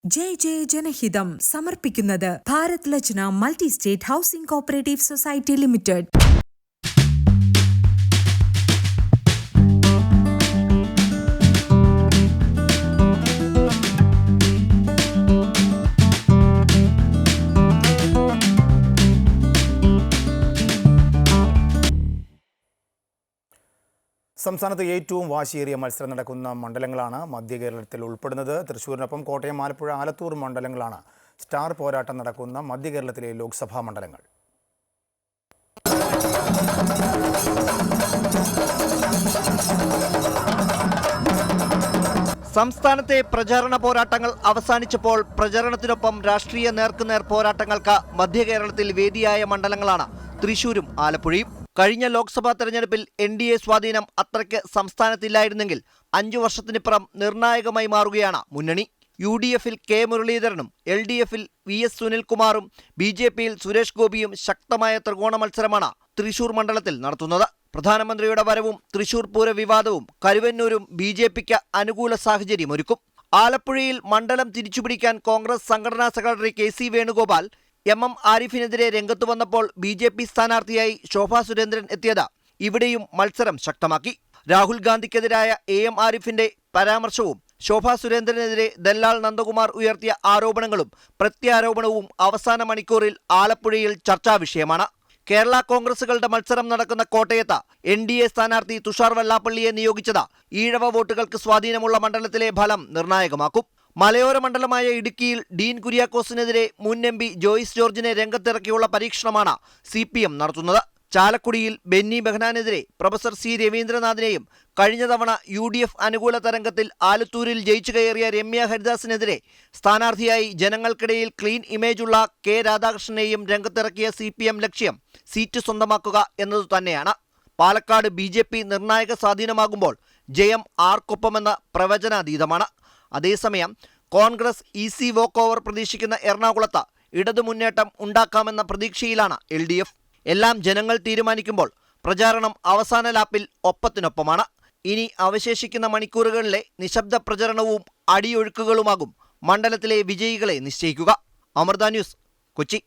ജയ് ജയ് ജനഹിതം സമർപ്പിക്കുന്നത് Bharat Lajna multi state housing cooperative society limited. സംസ്ഥാനത്ത് ഏറ്റവും വാശിയേറിയ മത്സരം നടക്കുന്ന മണ്ഡലങ്ങളാണ് മധ്യ കേരളത്തിൽ ഉൾപ്പെടുന്നത്. തൃശ്ശൂരിനൊപ്പം കോട്ടയം, ആലപ്പുഴ, ആലത്തൂർ മണ്ഡലങ്ങളാണ് സ്റ്റാർ പോരാട്ടം നടക്കുന്ന മധ്യ കേരളത്തിലെ ലോക്സഭാ മണ്ഡലങ്ങൾ. സംസ്ഥാനത്തെ പ്രചാരണ പോരാട്ടങ്ങൾ അവസാനിച്ചപ്പോൾ പ്രചരണത്തിനൊപ്പം രാഷ്ട്രീയ നേർക്കുനേർ പോരാട്ടങ്ങൾക്ക് മധ്യ കേരളത്തിൽ വേദിയായ മണ്ഡലങ്ങളാണ് തൃശ്ശൂരും ആലപ്പുഴയും. കഴിഞ്ഞ ലോക്സഭാ തെരഞ്ഞെടുപ്പിൽ NDA സ്വാധീനം അത്രയ്ക്ക് സംസ്ഥാനത്തില്ലായിരുന്നെങ്കിൽ 5 വർഷത്തിനിപ്പുറം നിർണായകമായി മാറുകയാണ് മുന്നണി. UDF-ൽ K മുരളീധരനും LDF-ൽ VS സുനിൽകുമാറും BJP-യിൽ സുരേഷ് ഗോപിയും ശക്തമായ ത്രികോണ മത്സരമാണ് തൃശൂർ മണ്ഡലത്തിൽ നടത്തുന്നത്. പ്രധാനമന്ത്രിയുടെ വരവും തൃശൂർ പൂര വിവാദവും കരുവന്നൂരും BJP-ക്ക് അനുകൂല സാഹചര്യമൊരുക്കും. ആലപ്പുഴയിൽ മണ്ഡലം തിരിച്ചുപിടിക്കാൻ കോൺഗ്രസ് സംഘടനാ സെക്രട്ടറി KC വേണുഗോപാൽ MM ആരിഫിനെതിരെ രംഗത്തു വന്നപ്പോൾ BJP സ്ഥാനാർത്ഥിയായി ശോഭാ സുരേന്ദ്രൻ എത്തിയത് ഇവിടെയും മത്സരം ശക്തമാക്കി. രാഹുൽ ഗാന്ധിക്കെതിരായ AM ആരിഫിന്റെ പരാമർശവും ശോഭാ സുരേന്ദ്രനെതിരെ ദല്ലാൽ നന്ദകുമാർ ഉയർത്തിയ ആരോപണങ്ങളും പ്രത്യാരോപണവും അവസാന മണിക്കൂറിൽ ആലപ്പുഴയിൽ ചർച്ചാ വിഷയമാണ്. കേരള കോൺഗ്രസുകളുടെ മത്സരം നടക്കുന്ന കോട്ടയത്ത് NDA സ്ഥാനാർത്ഥി തുഷാർ വെള്ളാപ്പള്ളിയെ നിയോഗിച്ചത് ഈഴവ വോട്ടുകൾക്ക് സ്വാധീനമുള്ള മണ്ഡലത്തിലെ ഫലം നിർണായകമാക്കും. മലയോര മണ്ഡലമായ ഇടുക്കിയിൽ ഡീൻ കുര്യാക്കോസിനെതിരെ മുൻ MP ജോയിസ് ജോർജിനെ രംഗത്തിറക്കിയുള്ള പരീക്ഷണമാണ് CPM നടത്തുന്നത്. ചാലക്കുടിയിൽ ബെന്നി ബെഹനാനെതിരെ പ്രൊഫസർ C രവീന്ദ്രനാഥിനെയും കഴിഞ്ഞ തവണ UDF അനുകൂല തരംഗത്തിൽ ആലത്തൂരിൽ ജയിച്ചു കയറിയ രമ്യ ഹരിദാസിനെതിരെ സ്ഥാനാർത്ഥിയായി ജനങ്ങൾക്കിടയിൽ ക്ലീൻ ഇമേജുള്ള K രാധാകൃഷ്ണനെയും രംഗത്തിറക്കിയ CPM ലക്ഷ്യം സീറ്റ് സ്വന്തമാക്കുക എന്നതു തന്നെയാണ്. പാലക്കാട് BJP നിർണായക സ്വാധീനമാകുമ്പോൾ ജയം ആർക്കൊപ്പമെന്ന പ്രവചനാതീതമാണ്. അതേസമയം കോൺഗ്രസ് ഈസി വോക്ക് ഓവർ പ്രതീക്ഷിക്കുന്ന എറണാകുളത്ത് ഇടതു മുന്നേറ്റം ഉണ്ടാക്കാമെന്ന പ്രതീക്ഷയിലാണ് LDF. എല്ലാം ജനങ്ങൾ തീരുമാനിക്കുമ്പോൾ പ്രചാരണം അവസാന ലാപ്പിൽ ഒപ്പത്തിനൊപ്പമാണ്. ഇനി അവശേഷിക്കുന്ന മണിക്കൂറുകളിലെ നിശബ്ദ പ്രചരണവും അടിയൊഴുക്കുകളുമാകും മണ്ഡലത്തിലെ വിജയികളെ നിശ്ചയിക്കുക. അമൃത ന്യൂസ്, കൊച്ചി.